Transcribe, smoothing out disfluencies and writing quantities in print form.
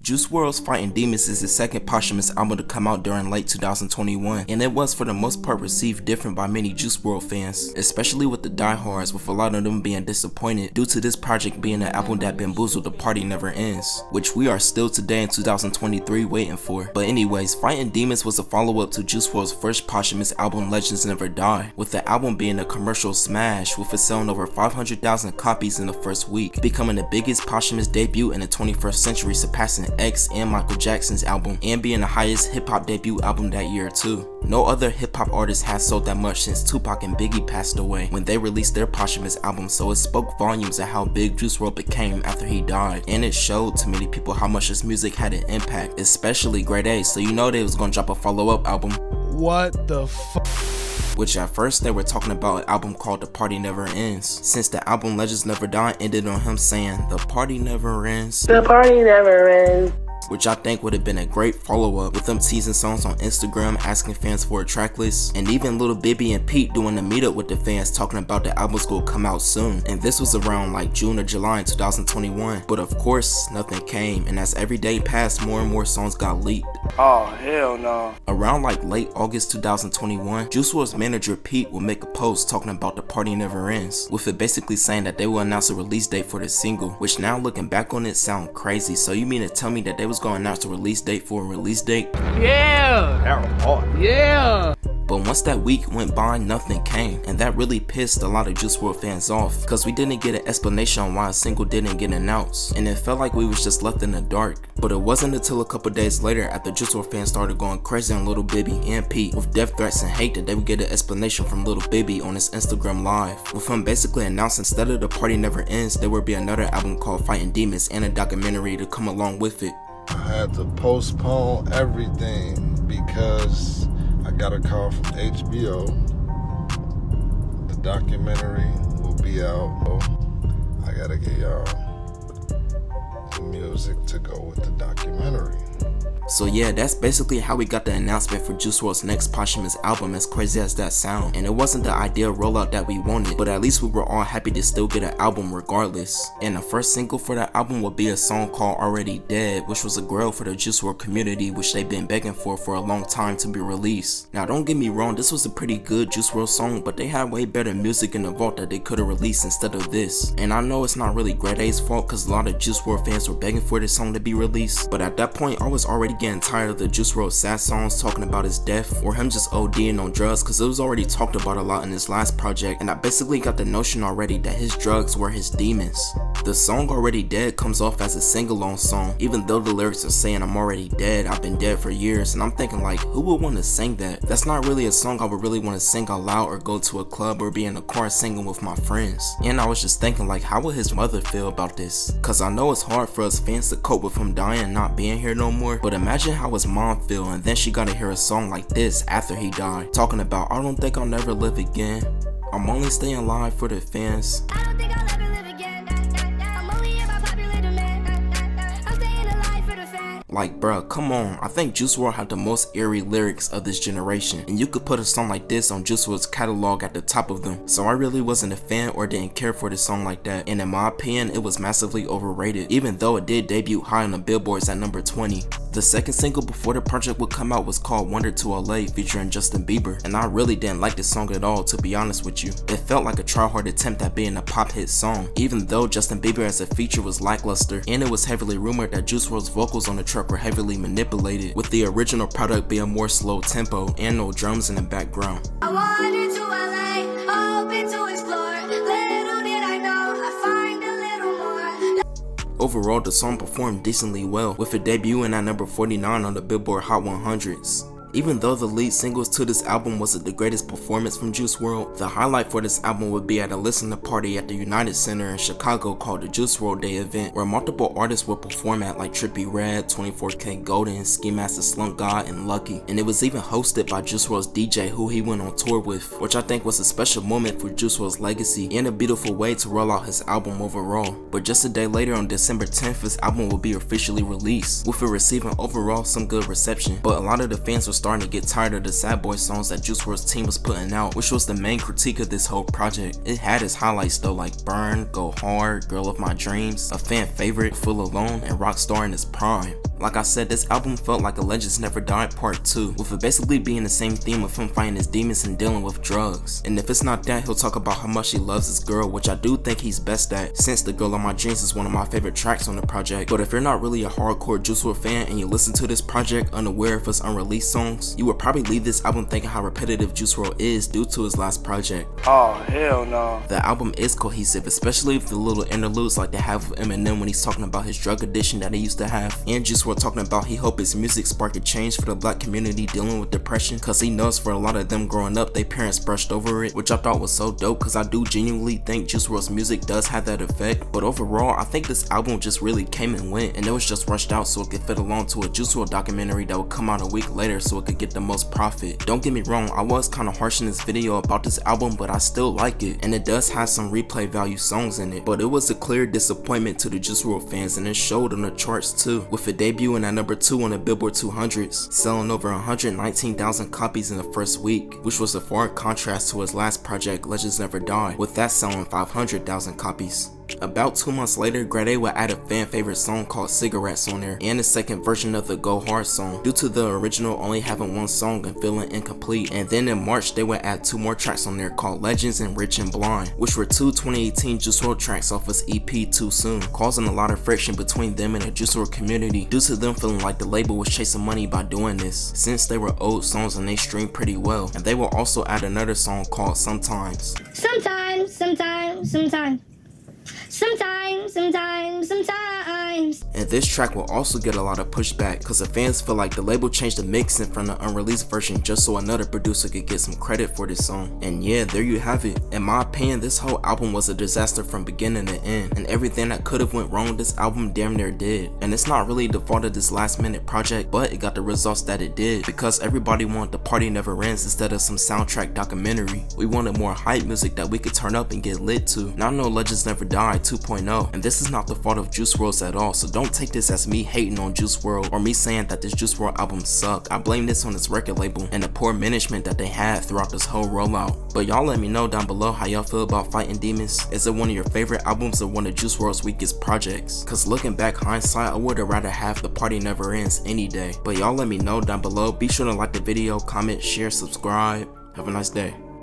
Juice WRLD's Fighting Demons is his second posthumous album to come out during late 2021, and it was for the most part received different by many Juice WRLD fans, especially with the diehards, with a lot of them being disappointed due to this project being an album that bamboozled The Party Never Ends, which we are still today in 2023 waiting for. But anyways, Fighting Demons was a follow-up to Juice WRLD's first posthumous album, Legends Never Die, with the album being a commercial smash, with it selling over 500,000 copies in the first week, becoming the biggest posthumous debut in the 21st century, surpassing X and Michael Jackson's album, and being the highest hip-hop debut album that year too. No other hip-hop artist has sold that much since Tupac and Biggie passed away when they released their posthumous album, so it spoke volumes of how big Juice WRLD became after he died, and it showed to many people how much his music had an impact, especially Grade A, so you know they was gonna drop a follow-up album. What the fuck? Which at first they were talking about an album called The Party Never Ends, since the album Legends Never Die ended on him saying, "The party never ends. The party never ends." Which I think would have been a great follow-up, with them teasing songs on Instagram, asking fans for a track list, and even Lil Bibby and Pete doing a meetup with the fans talking about the album's gonna come out soon. And this was around like June or July in 2021. But of course, nothing came, and as every day passed, more and more songs got leaked. Oh, hell no. Around like late August 2021, Juice WRLD's manager Pete will make a post talking about The Party Never Ends, with it basically saying that they will announce a release date for the single, which now looking back on it sound crazy. So you mean to tell me that they was gonna announce a release date for a release date? Yeah! That was hard. Yeah! But once that week went by, nothing came, and that really pissed a lot of Juice WRLD fans off, cause we didn't get an explanation on why a single didn't get announced, and it felt like we was just left in the dark. But it wasn't until a couple days later, after Juice WRLD fans started going crazy on Lil Bibby and Pete with death threats and hate, that they would get an explanation from Lil Bibby on his Instagram live, with him basically announcing instead of The Party Never Ends, there would be another album called Fighting Demons and a documentary to come along with it. I had to postpone everything because I got a call from HBO. The documentary will be out. I gotta get y'all the music to go with the documentary. So yeah, that's basically how we got the announcement for Juice WRLD's next posthumous album, as crazy as that sound. And it wasn't the ideal rollout that we wanted, but at least we were all happy to still get an album regardless. And the first single for that album would be a song called Already Dead, which was a grail for the Juice WRLD community, which they've been begging for a long time to be released. Now don't get me wrong, this was a pretty good Juice WRLD song, but they had way better music in the vault that they could have released instead of this. And I know it's not really Grade A's fault, cause a lot of Juice WRLD fans were begging for this song to be released, but at that point I was already getting tired of the Juice WRLD sad songs talking about his death or him just ODing on drugs, cause it was already talked about a lot in his last project, and I basically got the notion already that his drugs were his demons. The song Already Dead comes off as a sing-along song, even though the lyrics are saying I'm already dead, I've been dead for years, and I'm thinking like, who would want to sing that? That's not really a song I would really want to sing out loud or go to a club or be in a car singing with my friends. And I was just thinking like, how would his mother feel about this? Cause I know it's hard for us fans to cope with him dying and not being here no more, but imagine how his mom feel, and then she gotta hear a song like this after he died, talking about, I don't think I'll never live again, I'm only staying alive for the fans. I don't think I'll ever live again. I'm only about popular demand. I'm staying alive for the fans. Like bruh, come on, I think Juice WRLD had the most eerie lyrics of this generation, and you could put a song like this on Juice WRLD's catalog at the top of them, so I really wasn't a fan or didn't care for this song like that, and in my opinion it was massively overrated, even though it did debut high on the billboards at number 20. The second single before the project would come out was called Wonder to LA, featuring Justin Bieber, and I really didn't like this song at all, to be honest with you. It felt like a try-hard attempt at being a pop hit song, even though Justin Bieber as a feature was lackluster, and it was heavily rumored that Juice WRLD's vocals on the track were heavily manipulated, with the original product being more slow tempo and no drums in the background. I wanted to LA, hoping to explore. Little did I know I'd find a little more. Overall, the song performed decently well, with it debuting at number 49 on the Billboard Hot 100s. Even though the lead singles to this album wasn't the greatest performance from Juice WRLD, the highlight for this album would be at a listener party at the United Center in Chicago called the Juice WRLD Day event, where multiple artists would perform at, like Trippie Redd, 24K Golden, Ski Master Slump God, and Lucky. And it was even hosted by Juice WRLD's DJ, who he went on tour with, which I think was a special moment for Juice WRLD's legacy and a beautiful way to roll out his album overall. But just a day later, on December 10th, his album will be officially released, with it receiving overall some good reception. But a lot of the fans were starting to get tired of the sad boy songs that Juice WRLD's team was putting out, which was the main critique of this whole project. It had its highlights though, like Burn, Go Hard, Girl of My Dreams, a fan favorite, Full Alone, and Rockstar in its prime. Like I said, this album felt like a Legends Never Died Part 2, with it basically being the same theme of him fighting his demons and dealing with drugs. And if it's not that, he'll talk about how much he loves his girl, which I do think he's best at, since The Girl of My Dreams is one of my favorite tracks on the project. But if you're not really a hardcore Juice WRLD fan and you listen to this project unaware of his unreleased songs, you would probably leave this album thinking how repetitive Juice WRLD is due to his last project. Oh, hell no. The album is cohesive, especially with the little interludes like they have with Eminem when he's talking about his drug addiction that he used to have, and Juice WRLD talking about he hope his music sparked a change for the black community dealing with depression, cause he knows for a lot of them growing up their parents brushed over it, which I thought was so dope, cause I do genuinely think Juice WRLD's music does have that effect. But overall, I think this album just really came and went, and it was just rushed out so it could fit along to a Juice WRLD documentary that would come out a week later so it could get the most profit. Don't get me wrong, I was kinda harsh in this video about this album, but I still like it, and it does have some replay value songs in it, but it was a clear disappointment to the Juice WRLD fans, and it showed on the charts too, with it debuting at number 2 on the Billboard 200s, selling over 119,000 copies in the first week, which was a far contrast to his last project, Legends Never Die, with that selling 500,000 copies. About 2 months later, Grade A would add a fan favorite song called Cigarettes on there, and a second version of the Go Hard song, due to the original only having one song and feeling incomplete. And then in March, they would add 2 more tracks on there called Legends and Rich and Blind, which were 2 2018 Juice WRLD tracks off his EP Too Soon, causing a lot of friction between them and the Juice WRLD community, due to them feeling like the label was chasing money by doing this, since they were old songs and they streamed pretty well. And they will also add another song called Sometimes. Sometimes. And this track will also get a lot of pushback, cause the fans feel like the label changed the mixing from the unreleased version just so another producer could get some credit for this song. And yeah, there you have it. In my opinion, this whole album was a disaster from beginning to end, and everything that could have went wrong with this album damn near did. And it's not really the fault of this last minute project, but it got the results that it did, because everybody wanted The Party Never Ends instead of some soundtrack documentary. We wanted more hype music that we could turn up and get lit to. Now I know Legends Never Die 2.0, and this is not the fault of Juice WRLD at all, so don't take this as me hating on Juice WRLD or me saying that this Juice WRLD album sucked. I blame this on his record label and the poor management that they had throughout this whole rollout. But y'all let me know down below how y'all feel about Fighting Demons. Is it one of your favorite albums or one of Juice WRLD's weakest projects? Cause looking back hindsight, I would have rather have The Party Never Ends any day. But y'all let me know down below. Be sure to like the video, comment, share, subscribe. Have a nice day.